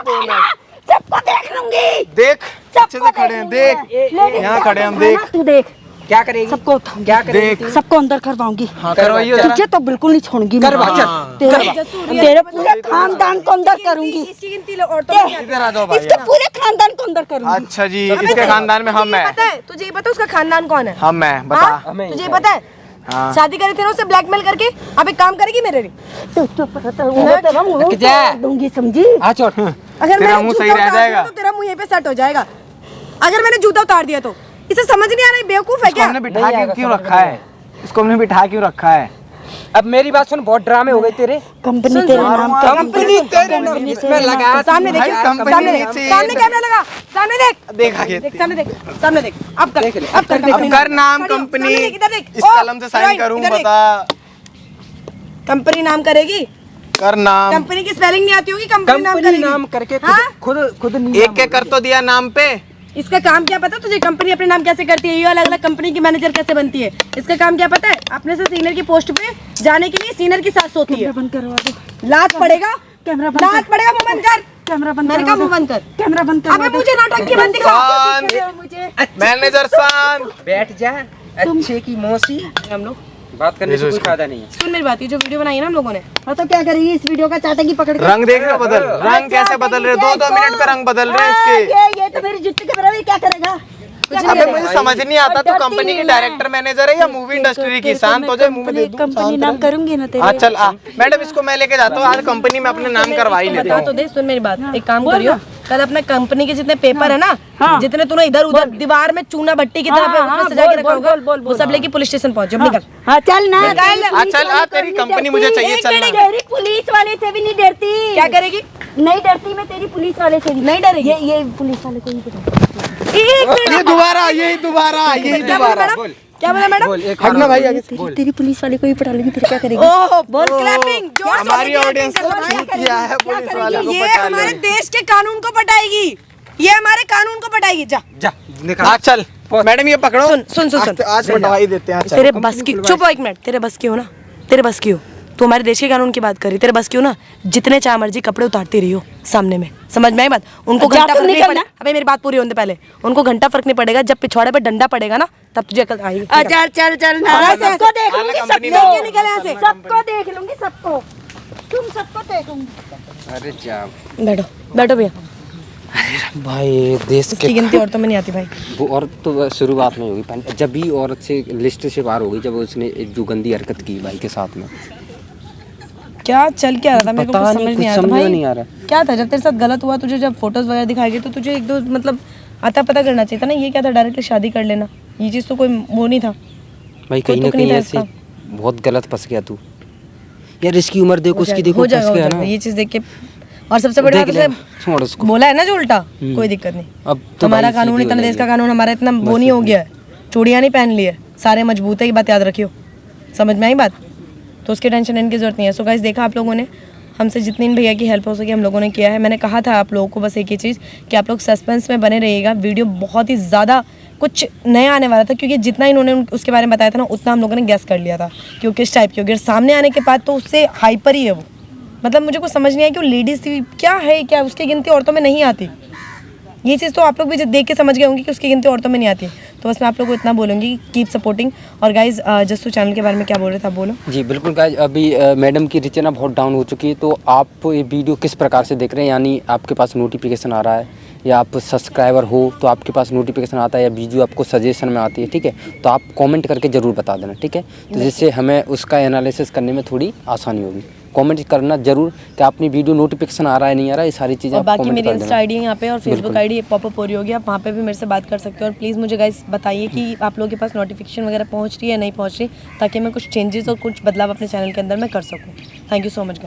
[SPEAKER 2] बोनस
[SPEAKER 8] सबको देख लूंगी।
[SPEAKER 2] देख, अच्छे से खड़े हैं, देख यहाँ खड़े हैं हम, देख
[SPEAKER 8] तू देख
[SPEAKER 3] क्या करेगी?
[SPEAKER 8] सबको उठाऊंगी,
[SPEAKER 3] क्या करेगी?
[SPEAKER 2] देख।
[SPEAKER 8] सबको अंदर करवाऊंगी।
[SPEAKER 2] हाँ करवाइए
[SPEAKER 8] तुझे तो बिल्कुल नहीं छोड़ूंगी।
[SPEAKER 3] करवा,
[SPEAKER 8] मैं।
[SPEAKER 3] चल,
[SPEAKER 8] तेरे पूरे खानदान को अंदर करूंगी।
[SPEAKER 1] इसकी गिनती लो, औरतों में क्या
[SPEAKER 2] इधर आ जाओ भाई।
[SPEAKER 8] इसके पूरे खानदान को अंदर करूंगी।
[SPEAKER 2] अच्छा जी, इसके खानदान में हम
[SPEAKER 1] पता
[SPEAKER 2] है,
[SPEAKER 1] है तुझे? ये पता है उसका खानदान कौन है?
[SPEAKER 2] हम मैं बता।
[SPEAKER 1] हाँ? तुझे ये पता है?
[SPEAKER 2] हाँ।
[SPEAKER 1] शादी करी थी ना उससे ब्लैकमेल करके, अब एक काम करेगी मेरे लिए।
[SPEAKER 8] तू तेरा मुंह तोड़ दूंगी, समझी?
[SPEAKER 3] आ चोट।
[SPEAKER 1] अगर
[SPEAKER 2] तेरा
[SPEAKER 1] मैंने
[SPEAKER 2] मुंह
[SPEAKER 1] जूता
[SPEAKER 2] सही रह
[SPEAKER 1] उतार दिया
[SPEAKER 2] जाएगा।
[SPEAKER 1] तो तेरा मुंह यहीं पे सेट हो जाएगा। अगर मैंने जूता उतार दिया तो इसे समझ नहीं आ रहा है, बेवकूफ है क्या?
[SPEAKER 2] हमने बिठा क्यों रखा है इसको? हमने बिठा क्यों रखा है?
[SPEAKER 3] अब मेरी बात सुन, बहुत ड्रामे हो गए तेरे।
[SPEAKER 8] कंपनी तेरे नाम का
[SPEAKER 3] कंपनी तेरे नाम इसमें लगा।
[SPEAKER 1] सामने देख,
[SPEAKER 2] भाई, कंपनी
[SPEAKER 1] सामने
[SPEAKER 2] नीचे
[SPEAKER 1] देख,
[SPEAKER 2] है।
[SPEAKER 1] सामने कैमरा लगा, सामने देख,
[SPEAKER 2] देख आगे,
[SPEAKER 1] देख सामने देख, सामने देख। अब कर, अब कर,
[SPEAKER 2] अब कर नाम कंपनी।
[SPEAKER 1] सामने देख, इधर देख।
[SPEAKER 2] इस
[SPEAKER 1] ओ,
[SPEAKER 2] कलम से साइन
[SPEAKER 1] हीरोइन,
[SPEAKER 2] करूं,
[SPEAKER 1] इधर देख।
[SPEAKER 2] बता।
[SPEAKER 1] कंपनी नाम करेगी?
[SPEAKER 2] कर नाम।
[SPEAKER 1] कंपनी की स्पेलिंग नहीं आती होगी, कंपनी नाम
[SPEAKER 3] कंपनी
[SPEAKER 1] करेगी।
[SPEAKER 3] नाम करके
[SPEAKER 1] हाँ?
[SPEAKER 3] खुद
[SPEAKER 2] एक एक कर तो दिया नाम पे।
[SPEAKER 1] इसका काम क्या पता तुझे? कंपनी अपने नाम कैसे करती है, ये अलग अलग कंपनी की मैनेजर कैसे बनती है, इसका काम क्या पता है? अपने से सीनियर की पोस्ट पे जाने के लिए सीनियर की सास होती है।
[SPEAKER 8] बंद करवा दो।
[SPEAKER 1] लात पड़ेगा,
[SPEAKER 8] कैमरा बंद
[SPEAKER 1] लात पड़ेगा, मुंह बंद कर।
[SPEAKER 8] कैमरा बंद
[SPEAKER 1] मैंने कहा मुंह बंद कर।
[SPEAKER 8] कैमरा बंद करवा
[SPEAKER 1] अबे
[SPEAKER 8] दो।
[SPEAKER 1] मुझे नाटक की बंद दिखा।
[SPEAKER 2] शांत। मैनेजर शांत।
[SPEAKER 3] बैठ जा। अच्छे की मौसी,
[SPEAKER 1] हम लोग
[SPEAKER 3] बात करने से कोई फायदा नहीं है।
[SPEAKER 1] सुन मेरी बात, ये जो वीडियो बनाई है ना हम लोगों ने,
[SPEAKER 8] हाँ तो क्या करेगी इस वीडियो का? चाटेगी पकड़ के।
[SPEAKER 2] रंग देख रहे हो बदल, रंग कैसे बदल रहे? 2-2 मिनट पे रंग बदल रहे हैं इसके।
[SPEAKER 8] ये तो मेरी जुत्ती के बराबर, क्या करेगा?
[SPEAKER 2] अबे मुझे समझ नहीं आता तू कंपनी की डायरेक्टर मैनेजर है या मूवी इंडस्ट्री की? शांत हो जाए, मुंह में दे दूं।
[SPEAKER 8] कंपनी नाम करूंगी ना तेरे।
[SPEAKER 2] हाँ चल आ मैडम, इसको मैं लेके जाता हूँ, आज कंपनी में अपने नाम करवा ही लेता
[SPEAKER 1] बता तो
[SPEAKER 2] हूँ।
[SPEAKER 1] दे। सुन मेरी बात, एक काम करियो, कल अपने कंपनी के जितने पेपर है ना, जितने तूने इधर उधर दीवार में चूना भट्टी की तरह उसमें सजा के रखा होगा, वो सब लेके पुलिस स्टेशन पहुंच जाओ। निकल।
[SPEAKER 8] हाँ चल ना।
[SPEAKER 2] हाँ चल आ, तेरी कंपनी मुझे चाहिए, चलना।
[SPEAKER 8] तेरी पुलिस वाले से भी नहीं डरती।
[SPEAKER 1] क्या करेगी?
[SPEAKER 8] नहीं डरती मैं तेरी पुलिस वाले से भी।
[SPEAKER 1] नहीं डरेगी?
[SPEAKER 8] ये पुलिस वाले को ही पता।
[SPEAKER 2] ये दोबारा, यही दोबारा, यही दोबारा।
[SPEAKER 1] क्या बोला मैडम?
[SPEAKER 2] हटना भाई आगे।
[SPEAKER 8] तेरी पुलिस वाले को ही पटा लूंगी, फिर क्या करेगी?
[SPEAKER 1] ओह बोल, क्लैपिंग।
[SPEAKER 2] हमारी ऑडियंस को छूट किया है पुलिस वाले को
[SPEAKER 1] ये
[SPEAKER 2] पटा
[SPEAKER 1] हमारे
[SPEAKER 2] ले।
[SPEAKER 1] देश के कानून को पटाएगी, ये हमारे कानून को पटाएगी। जा
[SPEAKER 3] जा निकल।
[SPEAKER 2] हाँ चल मैडम, ये पकड़ो।
[SPEAKER 1] सुन सुन सुन सुन,
[SPEAKER 2] आज पटवाई देते हैं।
[SPEAKER 1] तेरे बस की, चुप हो एक मिनट, तेरे बस की हो ना, तेरे बस की हो तो हमारे देश के कानून की बात करी, तेरे बस की हो ना, जितने चाहे मर्जी कपड़े उतारती रही हो सामने में, समझ में आई बात? उनको घंटा फर्क नहीं पड़ेगा। अबे मेरी बात पूरी होने पहले, उनको घंटा फर्क नहीं पड़ेगा, जब पिछवाड़े पे डंडा पड़ेगा ना तब तुझे अकल आएगी।
[SPEAKER 8] चल चल चल ना, सबको देख लूंगी,
[SPEAKER 2] कंपनी
[SPEAKER 8] सबको
[SPEAKER 1] में निकल यहाँ से।
[SPEAKER 8] सबको देख लूंगी, सबको तुम सबको देखूंगी।
[SPEAKER 3] अरे जा
[SPEAKER 1] बैठो बैठो भैया।
[SPEAKER 3] भाई, देश
[SPEAKER 1] इसकी गिनती औरतों में नहीं आती भाई।
[SPEAKER 3] वो औरत तो शुरुआत में होगी, जब भी औरत से लिस्ट से बाहर हो गई, जब उसने जो गंदी हरकत की भाई के साथ में।
[SPEAKER 1] क्या चल क्या रहा था मेरे को
[SPEAKER 3] पता
[SPEAKER 1] कुछ
[SPEAKER 3] नहीं,
[SPEAKER 1] समझ
[SPEAKER 3] कुछ
[SPEAKER 1] नहीं आया
[SPEAKER 3] समझ
[SPEAKER 1] भाई।
[SPEAKER 3] में नहीं आ रहा।
[SPEAKER 1] क्या था जब तेरे साथ गलत हुआ, तुझे जब फोटोज वगैरह दिखाई गई तो तुझे एक दो मतलब आता पता करना चाहिए था ना। ये क्या था, डायरेक्टली शादी कर लेना, ये चीज़ तो कोई वो नहीं था
[SPEAKER 3] भाई। कहीं ना
[SPEAKER 1] तुक नहीं
[SPEAKER 3] कहीं
[SPEAKER 1] था
[SPEAKER 3] ऐसे
[SPEAKER 1] इसका।
[SPEAKER 3] बहुत गलत फंस गया तू यार। इसकी उम्र देखो, उसकी देखो,
[SPEAKER 1] हो
[SPEAKER 3] फंस
[SPEAKER 1] जाएगा, हो
[SPEAKER 3] गया
[SPEAKER 1] जाएगा
[SPEAKER 3] ना।
[SPEAKER 1] ये चीज़ देख के। और सबसे बड़ी बात
[SPEAKER 3] देख ले,
[SPEAKER 1] उसे
[SPEAKER 3] छोड़ उसको।
[SPEAKER 1] बोला है ना जो उल्टा, कोई दिक्कत नहीं।
[SPEAKER 3] अब तो
[SPEAKER 1] हमारा
[SPEAKER 3] भाई
[SPEAKER 1] कानून
[SPEAKER 3] सीधी
[SPEAKER 1] इतना,
[SPEAKER 3] हो
[SPEAKER 1] देश का
[SPEAKER 3] जाएगी।
[SPEAKER 1] कानून हमारा इतना वो नहीं हो गया है, चूड़ियाँ नहीं पहन ली है, सारे मजबूत है, ये बात याद रखियो। समझ में आई बात? तो उसकी टेंशन लेने की जरूरत नहीं है। सो गाइस, देखा आप लोगों ने, हमसे जितनी भैया की हेल्प हो सकी हम लोगों ने किया है। मैंने कहा था आप लोगों को बस एक ही चीज़ कि आप लोग सस्पेंस में बने रहिएगा। वीडियो बहुत ही ज़्यादा कुछ नया आने वाला था, क्योंकि जितना इन्होंने उसके बारे में बताया था ना, उतना हम लोगों ने गैस कर लिया था कि वो किस टाइप की होगी। और सामने आने के बाद तो उससे हाइपर ही है वो। मतलब मुझे कुछ समझ नहीं आया कि वो लेडीज़ थी क्या है, क्या उसकी गिनती औरतों में नहीं आती। ये चीज़ तो आप लोग भी देख के समझ गए होंगे कि उसकी गिनती औरतों में नहीं आती। तो बस मैं आप लोगों को इतना बोलूँगी, कीप सपोर्टिंग। और गाइज, जस्टू चैनल के बारे में क्या बोल रहे थे आप बोलो।
[SPEAKER 3] जी बिल्कुल गाइज, अभी मैडम की रीच ना बहुत डाउन हो चुकी है। तो आप ये वीडियो किस प्रकार से देख रहे हैं, यानी आपके पास नोटिफिकेशन आ रहा है या आप सब्सक्राइबर हो तो आपके पास नोटिफिकेशन आता है या वीडियो आपको सजेशन में आती है, ठीक है? तो आप कमेंट करके ज़रूर बता देना, ठीक है? तो जिससे हमें उसका एनालिसिस करने में थोड़ी आसानी होगी। कमेंट करना जरूर कि अपनी वीडियो नोटिफिकेशन आ रहा है नहीं आ रहा है, ये सारी चीज़ें
[SPEAKER 1] और
[SPEAKER 3] आप
[SPEAKER 1] बाकी
[SPEAKER 3] कमेंट
[SPEAKER 1] मेरी
[SPEAKER 3] कर
[SPEAKER 1] इंस्टा
[SPEAKER 3] देना।
[SPEAKER 1] आईडी यहाँ पे और फेसबुक आईडी पॉपअप हो रही होगी, आप वहाँ पे भी मेरे से बात कर सकते हो। और प्लीज़ मुझे गाइस बताइए कि आप लोगों के पास नोटिफिकेशन वगैरह पहुँच रही है या नहीं पहुँच रही, ताकि मैं कुछ चेंजेस और कुछ बदलाव अपने चैनल के अंदर मैं कर सकूँ। Thank you so much.